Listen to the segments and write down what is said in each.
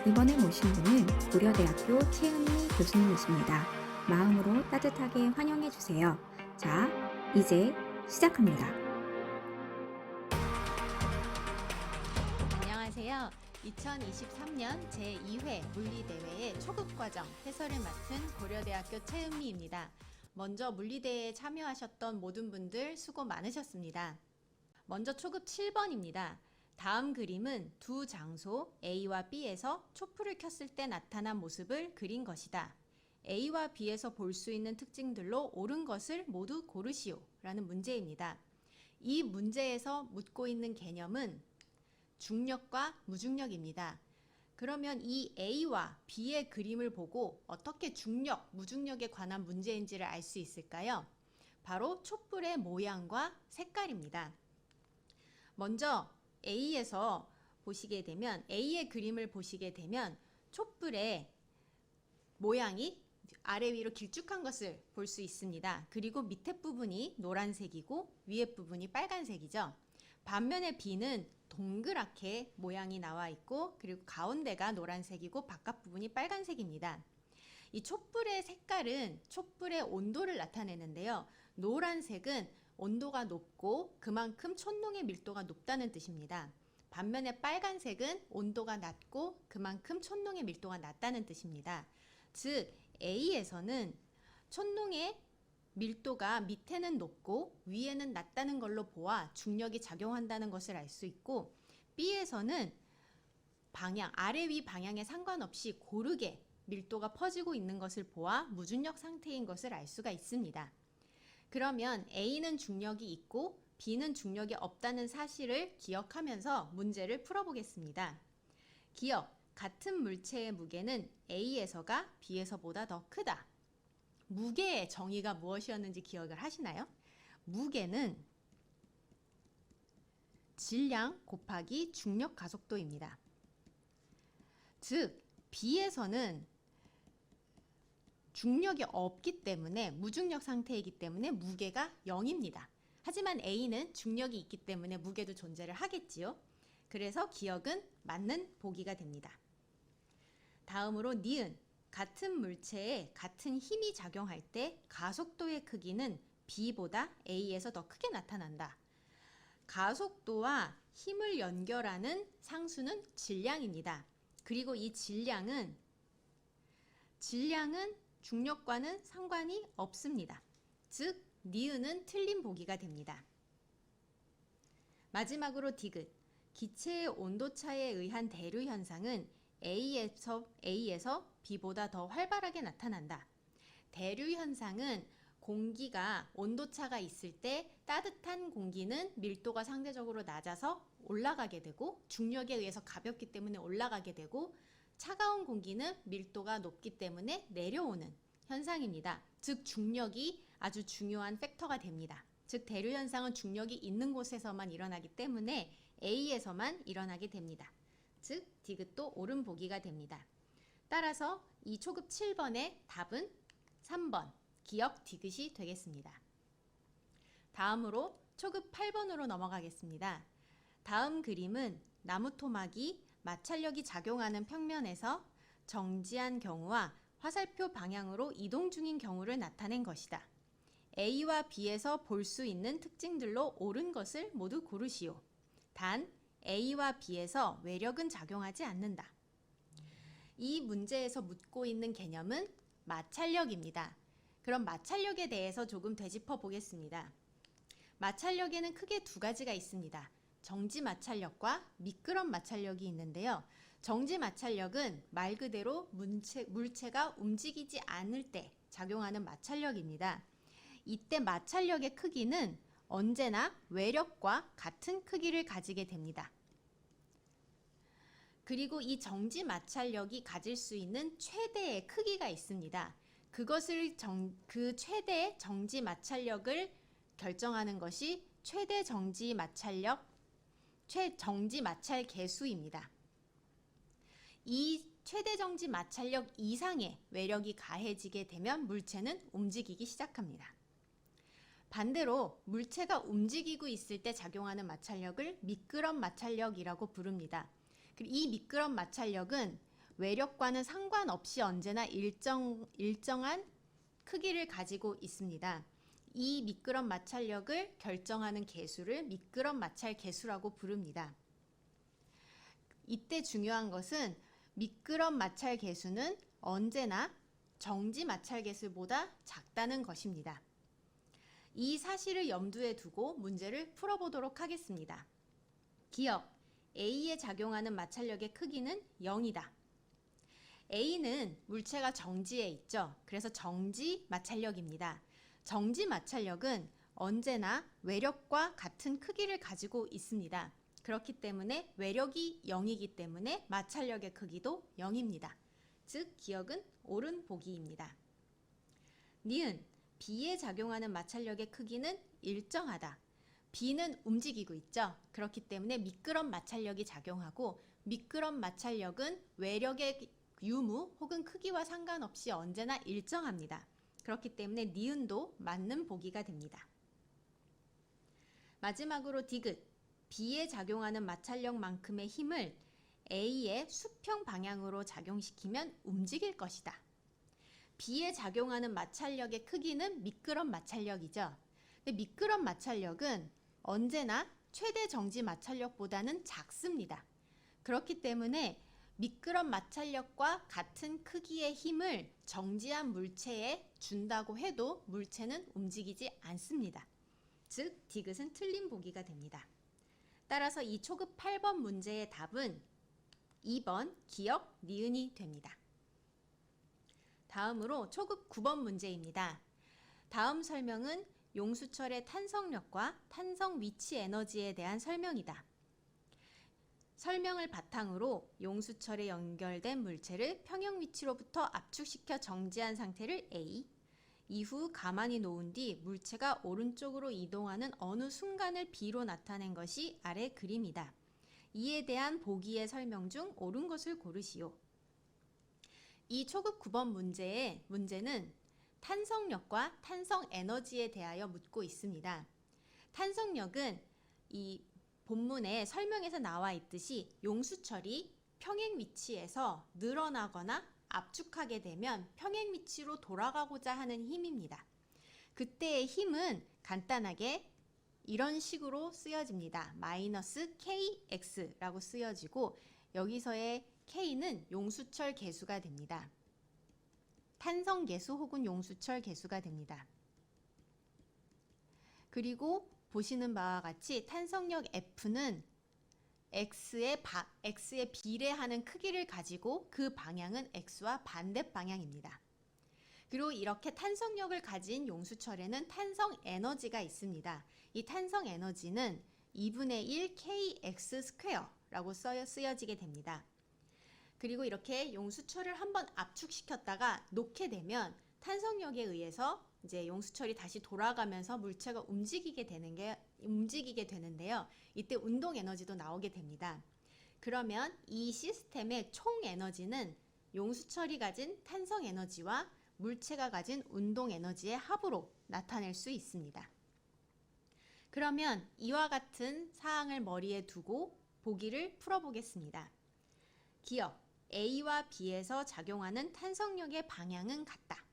이번에 모신 분은 고려대학교 최은미 교수님이십니다. 마음으로 따뜻하게 환영해 주세요. 자, 이제 시작합니다. 안녕하세요. 2023년 제2회 물리대회의 초급과정 해설을 맡은 고려대학교 최은미입니다. 먼저 물리대회에 참여하셨던 모든 분들 수고 많으셨습니다. 먼저 초급 7번입니다. 다음 그림은 두 장소 A와 B에서 촛불을 켰을 때 나타난 모습을 그린 것이다. A와 B에서 볼 수 있는 특징들로 옳은 것을 모두 고르시오 라는 문제입니다. 이 문제에서 묻고 있는 개념은 중력과 무중력입니다. 그러면 이 A와 B의 그림을 보고 어떻게 중력, 무중력에 관한 문제인지를 알 수 있을까요? 바로 촛불의 모양과 색깔입니다. 먼저 A에서 보시게 되면 A의 그림을 보시게 되면 촛불의 모양이 아래 위로 길쭉한 것을 볼 수 있습니다. 그리고 밑에 부분이 노란색이고 위에 부분이 빨간색이죠. 반면에 B는 동그랗게 모양이 나와 있고 그리고 가운데가 노란색이고 바깥 부분이 빨간색입니다. 이 촛불의 색깔은 촛불의 온도를 나타내는데요. 노란색은 온도가 높고 그만큼 촛농의 밀도가 높다는 뜻입니다. 반면에 빨간색은 온도가 낮고 그만큼 촛농의 밀도가 낮다는 뜻입니다. 즉 A에서는 촛농의 밀도가 밑에는 높고 위에는 낮다는 걸로 보아 중력이 작용한다는 것을 알 수 있고, B에서는 방향, 아래 위 방향에 상관없이 고르게 밀도가 퍼지고 있는 것을 보아 무중력 상태인 것을 알 수가 있습니다. 그러면 A는 중력이 있고 B는 중력이 없다는 사실을 기억하면서 문제를 풀어보겠습니다. 기억, 같은 물체의 무게는 A에서가 B에서보다 더 크다. 무게의 정의가 무엇이었는지 기억을 하시나요? 무게는 질량 곱하기 중력 가속도입니다. 즉 B에서는 중력이 없기 때문에 무중력 상태이기 때문에 무게가 0입니다. 하지만 A는 중력이 있기 때문에 무게도 존재를 하겠지요. 그래서 기억은 맞는 보기가 됩니다. 다음으로 니은, 같은 물체에 같은 힘이 작용할 때 가속도의 크기는 B보다 A에서 더 크게 나타난다. 가속도와 힘을 연결하는 상수는 질량입니다. 그리고 이 질량은 중력과는 상관이 없습니다. 즉 니은은 틀린 보기가 됩니다. 마지막으로 디귿, 기체의 온도차에 의한 대류 현상은 A에서 B보다 더 활발하게 나타난다. 대류 현상은 공기가 온도차가 있을 때 따뜻한 공기는 밀도가 상대적으로 낮아서 올라가게 되고 중력에 의해서 가볍기 때문에 올라가게 되고, 차가운 공기는 밀도가 높기 때문에 내려오는 현상입니다. 즉 중력이 아주 중요한 팩터가 됩니다. 즉 대류 현상은 중력이 있는 곳에서만 일어나기 때문에 A에서만 일어나게 됩니다. 즉 디귿도 옳은 보기가 됩니다. 따라서 이 초급 7번의 답은 3번 기억 디귿이 되겠습니다. 다음으로 초급 8번으로 넘어가겠습니다. 다음 그림은 나무 토막이 마찰력이 작용하는 평면에서 정지한 경우와 화살표 방향으로 이동 중인 경우를 나타낸 것이다. A와 B에서 볼 수 있는 특징들로 옳은 것을 모두 고르시오. 단 A와 B에서 외력은 작용하지 않는다. 이 문제에서 묻고 있는 개념은 마찰력입니다. 그럼 마찰력에 대해서 조금 되짚어 보겠습니다. 마찰력에는 크게 두 가지가 있습니다. 정지 마찰력과 미끄럼 마찰력이 있는데요. 정지 마찰력은 말 그대로 물체가 움직이지 않을 때 작용하는 마찰력입니다. 이때 마찰력의 크기는 언제나 외력과 같은 크기를 가지게 됩니다. 그리고 이 정지 마찰력이 가질 수 있는 최대의 크기가 있습니다. 그 최대의 정지 마찰력을 결정하는 것이 최대 정지 마찰 개수입니다. 이 최대 정지 마찰력 이상의 외력이 가해지게 되면 물체는 움직이기 시작합니다. 반대로 물체가 움직이고 있을 때 작용하는 마찰력을 미끄럼 마찰력이라고 부릅니다. 그리고 이 미끄럼 마찰력은 외력과는 상관없이 언제나 일정한 크기를 가지고 있습니다. 이 미끄럼 마찰력을 결정하는 계수를 미끄럼 마찰 계수라고 부릅니다. 이때 중요한 것은 미끄럼 마찰 계수는 언제나 정지 마찰 계수보다 작다는 것입니다. 이 사실을 염두에 두고 문제를 풀어보도록 하겠습니다. 기억, A에 작용하는 마찰력의 크기는 0이다. A는 물체가 정지에 있죠. 그래서 정지 마찰력입니다. 정지 마찰력은 언제나 외력과 같은 크기를 가지고 있습니다. 그렇기 때문에 외력이 0이기 때문에 마찰력의 크기도 0입니다. 즉 기억은 옳은 보기입니다. 니은, B에 작용하는 마찰력의 크기는 일정하다. B는 움직이고 있죠. 그렇기 때문에 미끄럼 마찰력이 작용하고 미끄럼 마찰력은 외력의 유무 혹은 크기와 상관없이 언제나 일정합니다. 그렇기 때문에 니은도 맞는 보기가 됩니다. 마지막으로 디귿, B에 작용하는 마찰력만큼의 힘을 A의 수평 방향으로 작용시키면 움직일 것이다. B에 작용하는 마찰력의 크기는 미끄럼 마찰력이죠. 근데 미끄럼 마찰력은 언제나 최대 정지 마찰력보다는 작습니다. 그렇기 때문에 미끄럼 마찰력과 같은 크기의 힘을 정지한 물체에 준다고 해도 물체는 움직이지 않습니다. 즉 디귿은 틀린 보기가 됩니다. 따라서 이 초급 8번 문제의 답은 2번 기억, 니은이 됩니다. 다음으로 초급 9번 문제입니다. 다음 설명은 용수철의 탄성력과 탄성 위치 에너지에 대한 설명이다. 설명을 바탕으로 용수철에 연결된 물체를 평형 위치로부터 압축시켜 정지한 상태를 A, 이후 가만히 놓은 뒤 물체가 오른쪽으로 이동하는 어느 순간을 B로 나타낸 것이 아래 그림이다. 이에 대한 보기의 설명 중 옳은 것을 고르시오. 이 초급 9번 문제는 탄성력과 탄성 에너지에 대하여 묻고 있습니다. 탄성력은 이 본문에 설명에서 나와 있듯이 용수철이 평행 위치에서 늘어나거나 압축하게 되면 평행 위치로 돌아가고자 하는 힘입니다. 그때의 힘은 간단하게 이런 식으로 쓰여집니다. 마이너스 kx라고 쓰여지고 여기서의 k는 용수철 계수가 됩니다. 탄성 계수 혹은 용수철 계수가 됩니다. 그리고 보시는 바와 같이 탄성력 F는 X에 비례하는 크기를 가지고 그 방향은 X와 반대 방향입니다. 그리고 이렇게 탄성력을 가진 용수철에는 탄성 에너지가 있습니다. 이 탄성 에너지는 2분의 1 kx 스퀘어라고 쓰여지게 됩니다. 그리고 이렇게 용수철을 한번 압축시켰다가 놓게 되면 탄성력에 의해서 이제 용수철이 다시 돌아가면서 물체가 움직이게 되는데요. 이때 운동 에너지도 나오게 됩니다. 그러면 이 시스템의 총 에너지는 용수철이 가진 탄성 에너지와 물체가 가진 운동 에너지의 합으로 나타낼 수 있습니다. 그러면 이와 같은 사항을 머리에 두고 보기를 풀어보겠습니다. 기억, A와 B에서 작용하는 탄성력의 방향은 같다.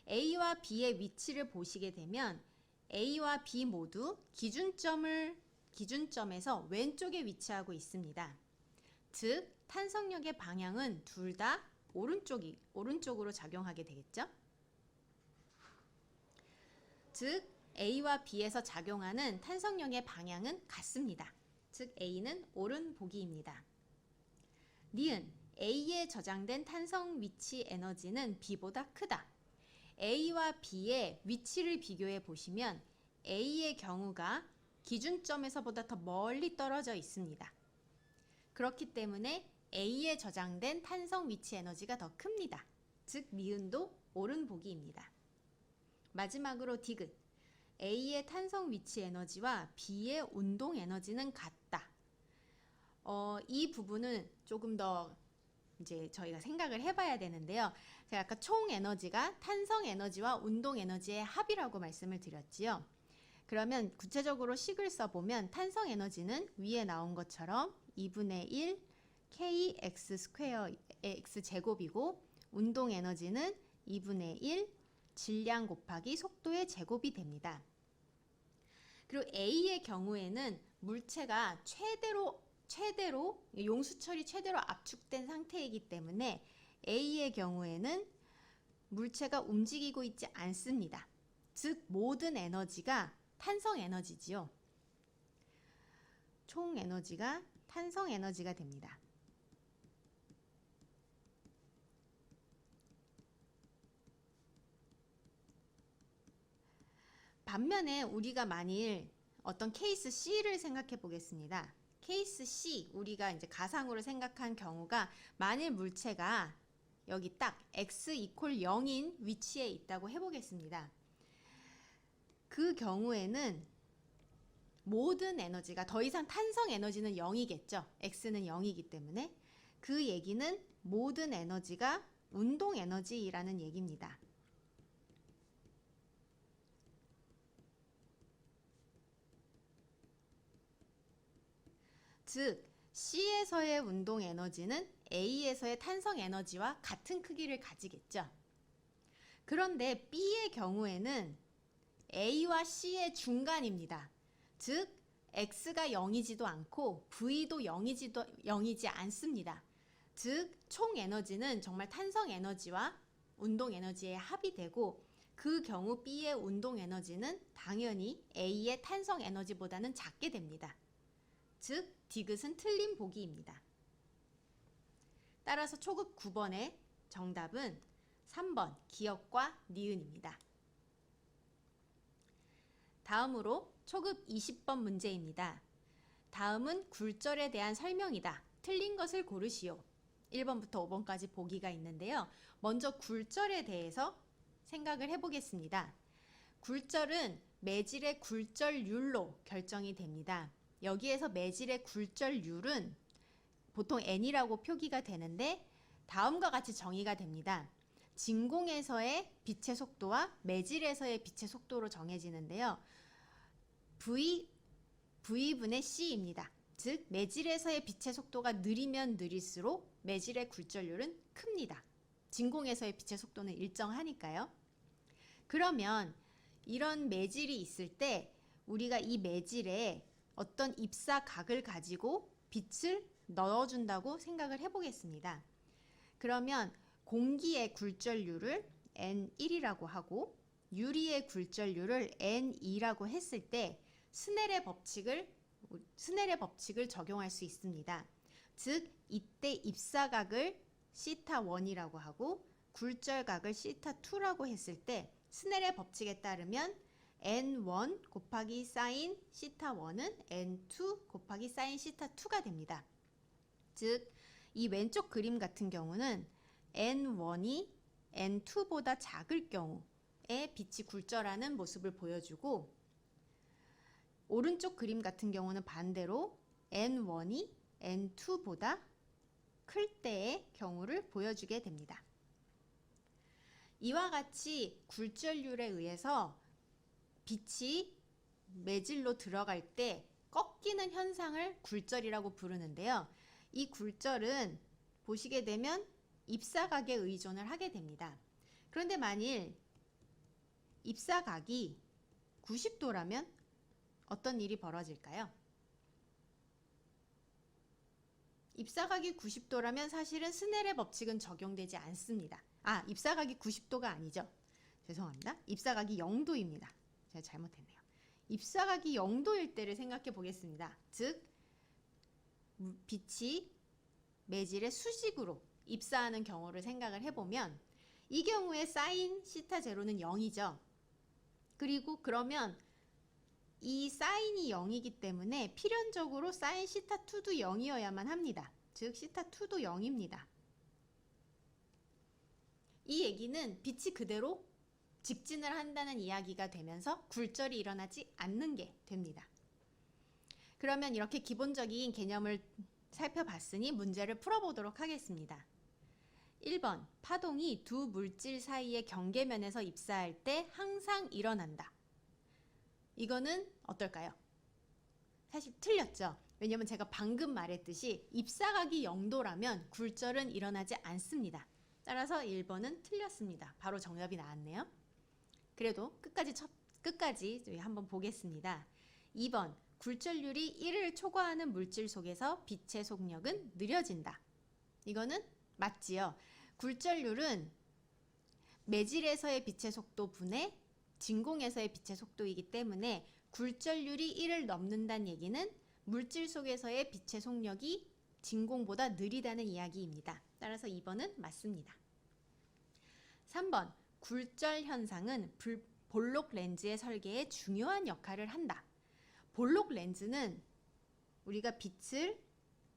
A와 B의 위치를 보시게 되면 A와 B 모두 기준점에서 왼쪽에 위치하고 있습니다. 즉 탄성력의 방향은 둘 다 오른쪽으로 작용하게 되겠죠? 즉 A와 B에서 작용하는 탄성력의 방향은 같습니다. 즉 A는 옳은 보기입니다. 니은, A에 저장된 탄성 위치 에너지는 B보다 크다. A와 B의 위치를 비교해 보시면 A의 경우가 기준점에서보다 더 멀리 떨어져 있습니다. 그렇기 때문에 A에 저장된 탄성 위치 에너지가 더 큽니다. 즉 니은도 옳은 보기입니다. 마지막으로 디귿, A의 탄성 위치 에너지와 B의 운동 에너지는 같다. 이 부분은 조금 더 이제 저희가 생각을 해봐야 되는데요. 제가 아까 총 에너지가 탄성 에너지와 운동 에너지의 합이라고 말씀을 드렸지요. 그러면 구체적으로 식을 써보면 탄성 에너지는 위에 나온 것처럼 2분의 1 kx 스퀘어의 x제곱이고 운동 에너지는 2분의 1 질량 곱하기 속도의 제곱이 됩니다. 그리고 A의 경우에는 물체가 최대로 용수철이 최대로 압축된 상태이기 때문에 A의 경우에는 물체가 움직이고 있지 않습니다. 즉 모든 에너지가 탄성 에너지지요. 총 에너지가 탄성 에너지가 됩니다. 반면에 우리가 만일 어떤 케이스 C를 생각해 보겠습니다. 케이스 C, 우리가 이제 가상으로 생각한 경우가 만일 물체가 여기 딱 x 이퀄 0인 위치에 있다고 해보겠습니다. 그 경우에는 모든 에너지가 더 이상 탄성 에너지는 0이겠죠. x는 0이기 때문에 그 얘기는 모든 에너지가 운동 에너지라는 얘기입니다. 즉 C에서의 운동 에너지는 A에서의 탄성 에너지와 같은 크기를 가지겠죠. 그런데 B의 경우에는 A와 C의 중간입니다. 즉 X가 0이지도 않고 V도 0이지 않습니다. 즉 총 에너지는 정말 탄성 에너지와 운동 에너지의 합이 되고 그 경우 B의 운동 에너지는 당연히 A의 탄성 에너지보다는 작게 됩니다. 즉 디귿은 틀린 보기입니다. 따라서 초급 9번의 정답은 3번 기역과 니은입니다. 다음으로 초급 20번 문제입니다. 다음은 굴절에 대한 설명이다. 틀린 것을 고르시오. 1번부터 5번까지 보기가 있는데요. 먼저 굴절에 대해서 생각을 해보겠습니다. 굴절은 매질의 굴절률로 결정이 됩니다. 여기에서 매질의 굴절률은 보통 N이라고 표기가 되는데 다음과 같이 정의가 됩니다. 진공에서의 빛의 속도와 매질에서의 빛의 속도로 정해지는데요. V분의 C입니다. 즉 매질에서의 빛의 속도가 느리면 느릴수록 매질의 굴절률은 큽니다. 진공에서의 빛의 속도는 일정하니까요. 그러면 이런 매질이 있을 때 우리가 이 매질에 어떤 입사각을 가지고 빛을 넣어준다고 생각을 해보겠습니다. 그러면 공기의 굴절률을 N1이라고 하고 유리의 굴절률을 N2라고 했을 때 스넬의 법칙을 적용할 수 있습니다. 즉 이때 입사각을 θ1이라고 하고 굴절각을 θ2라고 했을 때 스넬의 법칙에 따르면 N1 곱하기 사인 θ1은 N2 곱하기 사인 θ2가 됩니다. 즉 이 왼쪽 그림 같은 경우는 N1이 N2보다 작을 경우에 빛이 굴절하는 모습을 보여주고 오른쪽 그림 같은 경우는 반대로 N1이 N2보다 클 때의 경우를 보여주게 됩니다. 이와 같이 굴절률에 의해서 빛이 매질로 들어갈 때 꺾이는 현상을 굴절이라고 부르는데요. 이 굴절은 보시게 되면 입사각에 의존을 하게 됩니다. 그런데 만일 입사각이 90도라면 어떤 일이 벌어질까요? 입사각이 90도라면 사실은 스넬의 법칙은 적용되지 않습니다. 입사각이 90도가 아니죠. 죄송합니다. 입사각이 0도입니다. 제가 잘못했네요. 입사각이 0도일 때를 생각해 보겠습니다. 즉 빛이 매질의 수직으로 입사하는 경우를 생각을 해보면 이 경우에 사인 θ0는 0이죠. 그리고 그러면 이 사인이 0이기 때문에 필연적으로 사인 θ2도 0이어야만 합니다. 즉 θ2도 0입니다. 이 얘기는 빛이 그대로 직진을 한다는 이야기가 되면서 굴절이 일어나지 않는 게 됩니다. 그러면 이렇게 기본적인 개념을 살펴봤으니 문제를 풀어보도록 하겠습니다. 1번, 파동이 두 물질 사이의 경계면에서 입사할 때 항상 일어난다. 이거는 어떨까요? 사실 틀렸죠. 왜냐면 제가 방금 말했듯이 ip사각이 0도라면 굴절은 일어나지 않습니다. 따라서 1번은 틀렸습니다. 바로 정답이 나왔네요. 그래도 끝까지 저희 한번 보겠습니다. 2번, 굴절률이 1을 초과하는 물질 속에서 빛의 속력은 느려진다. 이거는 맞지요. 굴절률은 매질에서의 빛의 속도 분의 진공에서의 빛의 속도이기 때문에 굴절률이 1을 넘는다는 얘기는 물질 속에서의 빛의 속력이 진공보다 느리다는 이야기입니다. 따라서 2번은 맞습니다. 3번, 굴절 현상은 볼록 렌즈의 설계에 중요한 역할을 한다. 볼록 렌즈는 우리가 빛을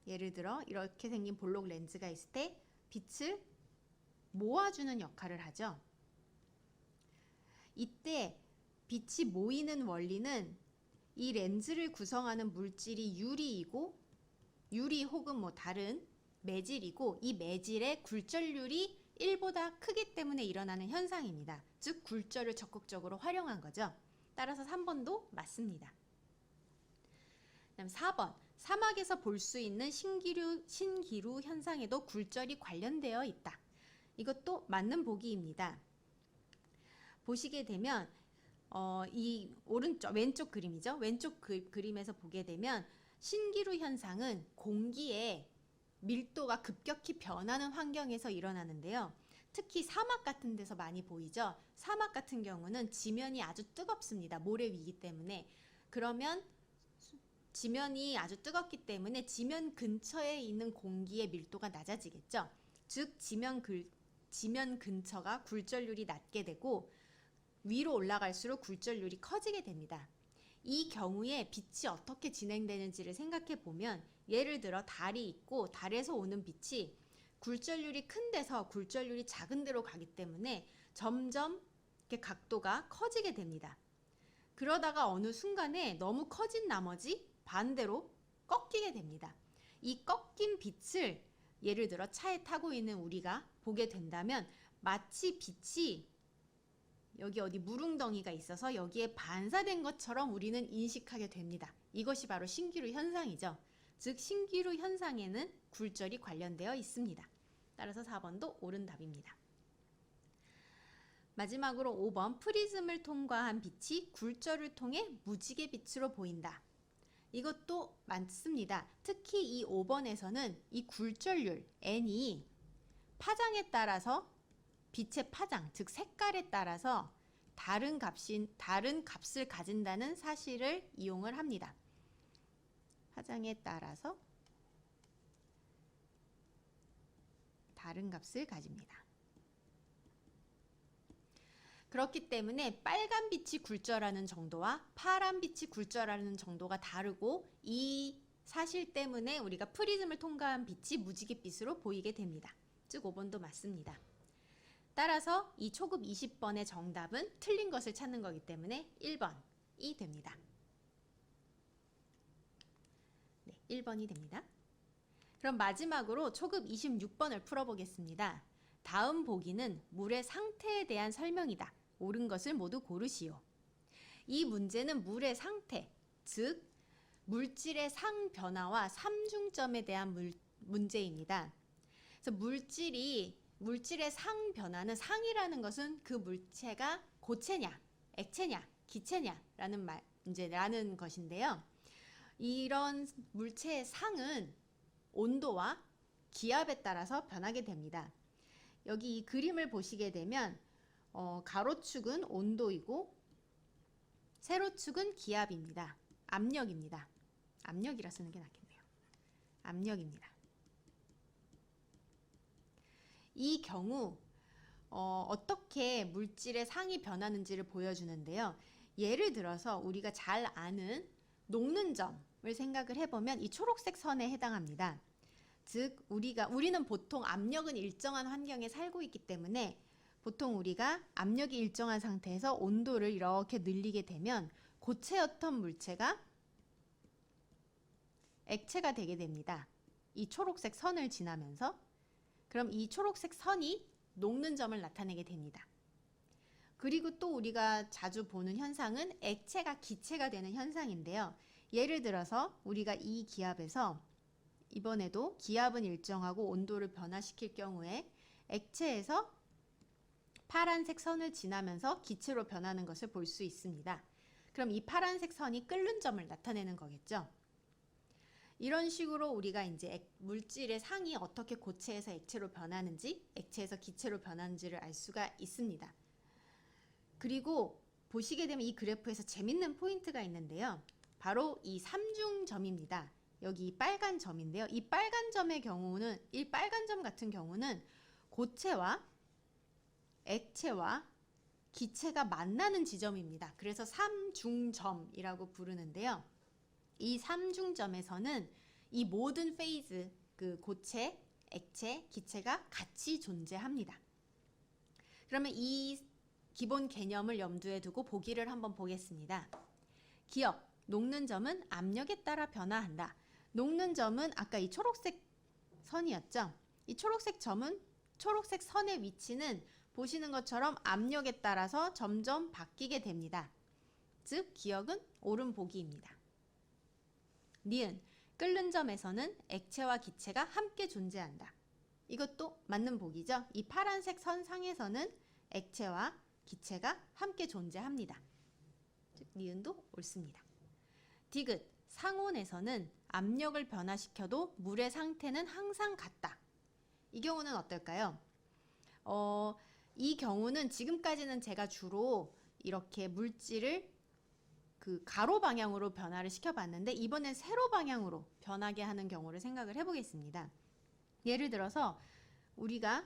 예를 들어 이렇게 생긴 볼록 렌즈가 있을 때 빛을 모아주는 역할을 하죠. 이때 빛이 모이는 원리는 이 렌즈를 구성하는 물질이 유리 혹은 다른 매질이고 이 매질의 굴절률이 1보다 크기 때문에 일어나는 현상입니다. 즉 굴절을 적극적으로 활용한 거죠. 따라서 3번도 맞습니다. 그다음 4번, 사막에서 볼 수 있는 신기루 현상에도 굴절이 관련되어 있다. 이것도 맞는 보기입니다. 보시게 되면 이 왼쪽 그림이죠. 왼쪽 그림에서 보게 되면 신기루 현상은 공기의 밀도가 급격히 변하는 환경에서 일어나는데요. 특히 사막 같은 데서 많이 보이죠. 사막 같은 경우는 지면이 아주 뜨겁습니다. 모래 위기 때문에. 그러면 지면이 아주 뜨겁기 때문에 지면 근처에 있는 공기의 밀도가 낮아지겠죠. 즉 지면 근처가 굴절률이 낮게 되고 위로 올라갈수록 굴절률이 커지게 됩니다. 이 경우에 빛이 어떻게 진행되는지를 생각해 보면 예를 들어 달이 있고 달에서 오는 빛이 굴절률이 큰 데서 굴절률이 작은 데로 가기 때문에 점점 이렇게 각도가 커지게 됩니다. 그러다가 어느 순간에 너무 커진 나머지 반대로 꺾이게 됩니다. 이 꺾인 빛을 예를 들어 차에 타고 있는 우리가 보게 된다면 마치 빛이 여기 어디 무릉덩이가 있어서 여기에 반사된 것처럼 우리는 인식하게 됩니다. 이것이 바로 신기루 현상이죠. 즉 신기루 현상에는 굴절이 관련되어 있습니다. 따라서 4번도 옳은 답입니다. 마지막으로 5번, 프리즘을 통과한 빛이 굴절을 통해 무지개 빛으로 보인다. 이것도 맞습니다. 특히 이 5번에서는 이 굴절률 N이 파장에 따라서 빛의 파장, 즉 색깔에 따라서 다른 값을 가진다는 사실을 이용을 합니다. 파장에 따라서 다른 값을 가집니다. 그렇기 때문에 빨간 빛이 굴절하는 정도와 파란 빛이 굴절하는 정도가 다르고 이 사실 때문에 우리가 프리즘을 통과한 빛이 무지갯빛으로 보이게 됩니다. 즉 5번도 맞습니다. 따라서 이 초급 20번의 정답은 틀린 것을 찾는 거기 때문에 1번이 됩니다. 네, 1번이 됩니다. 그럼 마지막으로 초급 26번을 풀어보겠습니다. 다음 보기는 물의 상태에 대한 설명이다. 옳은 것을 모두 고르시오. 이 문제는 물의 상태, 즉 물질의 상 변화와 삼중점에 대한 문제입니다. 그래서 물질의 상 변화는 상이라는 것은 그 물체가 고체냐, 액체냐, 기체냐라는 것인데요. 이런 물체의 상은 온도와 기압에 따라서 변하게 됩니다. 여기 이 그림을 보시게 되면 가로축은 온도이고 세로축은 기압입니다. 압력입니다. 압력이라 쓰는 게 낫겠네요. 압력입니다. 이 경우 어떻게 물질의 상이 변하는지를 보여주는데요. 예를 들어서 우리가 잘 아는 녹는 점을 생각을 해보면 이 초록색 선에 해당합니다. 즉 우리는 보통 압력은 일정한 환경에 살고 있기 때문에 보통 우리가 압력이 일정한 상태에서 온도를 이렇게 늘리게 되면 고체였던 물체가 액체가 되게 됩니다. 이 초록색 선을 지나면서 그럼 이 초록색 선이 녹는 점을 나타내게 됩니다. 그리고 또 우리가 자주 보는 현상은 액체가 기체가 되는 현상인데요. 예를 들어서 우리가 이 기압에서 이번에도 기압은 일정하고 온도를 변화시킬 경우에 액체에서 파란색 선을 지나면서 기체로 변하는 것을 볼 수 있습니다. 그럼 이 파란색 선이 끓는 점을 나타내는 거겠죠. 이런 식으로 우리가 이제 물질의 상이 어떻게 고체에서 액체로 변하는지, 액체에서 기체로 변하는지를 알 수가 있습니다. 그리고 보시게 되면 이 그래프에서 재밌는 포인트가 있는데요. 바로 이 삼중점입니다. 여기 이 빨간 점인데요. 이 빨간 점의 경우는, 이 빨간 점 같은 경우는 고체와 액체와 기체가 만나는 지점입니다. 그래서 삼중점이라고 부르는데요. 이 삼중점에서는 이 모든 페이즈, 그 고체, 액체, 기체가 같이 존재합니다. 그러면 이 기본 개념을 염두에 두고 보기를 한번 보겠습니다. 기억, 녹는 점은 압력에 따라 변화한다. 녹는 점은 아까 이 초록색 선이었죠. 이 초록색 점은, 초록색 선의 위치는 보시는 것처럼 압력에 따라서 점점 바뀌게 됩니다. 즉 기억은 옳은 보기입니다. 니은, 끓는 점에서는 액체와 기체가 함께 존재한다. 이것도 맞는 보기죠. 이 파란색 선 상에서는 액체와 기체가 함께 존재합니다. 즉 니은도 옳습니다. 디귿, 상온에서는 압력을 변화시켜도 물의 상태는 항상 같다. 이 경우는 어떨까요? 이 경우는 지금까지는 제가 주로 이렇게 물질을 그 가로 방향으로 변화를 시켜봤는데 이번엔 세로 방향으로 변하게 하는 경우를 생각을 해보겠습니다. 예를 들어서 우리가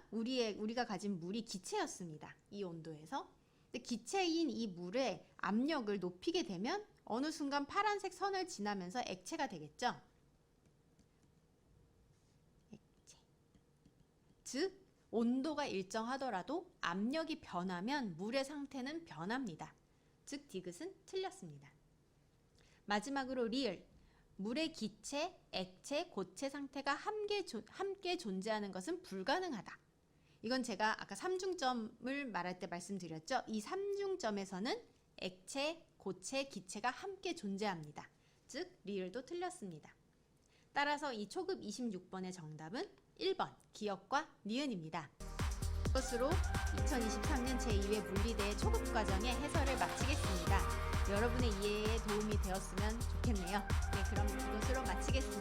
가진 물이 기체였습니다. 이 온도에서. 근데 기체인 이 물의 압력을 높이게 되면 어느 순간 파란색 선을 지나면서 액체가 되겠죠. 액체. 즉 온도가 일정하더라도 압력이 변하면 물의 상태는 변합니다. 즉 디귿은 틀렸습니다. 마지막으로 리을, 물의 기체, 액체, 고체 상태가 함께 존재하는 것은 불가능하다. 이건 제가 아까 삼중점을 말할 때 말씀드렸죠. 이 삼중점에서는 액체, 고체, 기체가 함께 존재합니다. 즉 리을도 틀렸습니다. 따라서 이 초급 26번의 정답은 1번 기억과 니은입니다. 이것으로 2023년 제2회 물리대의 초급 과정의 해설을 마치겠습니다. 여러분의 이해에 도움이 되었으면 좋겠네요. 네, 그럼 이것으로 마치겠습니다.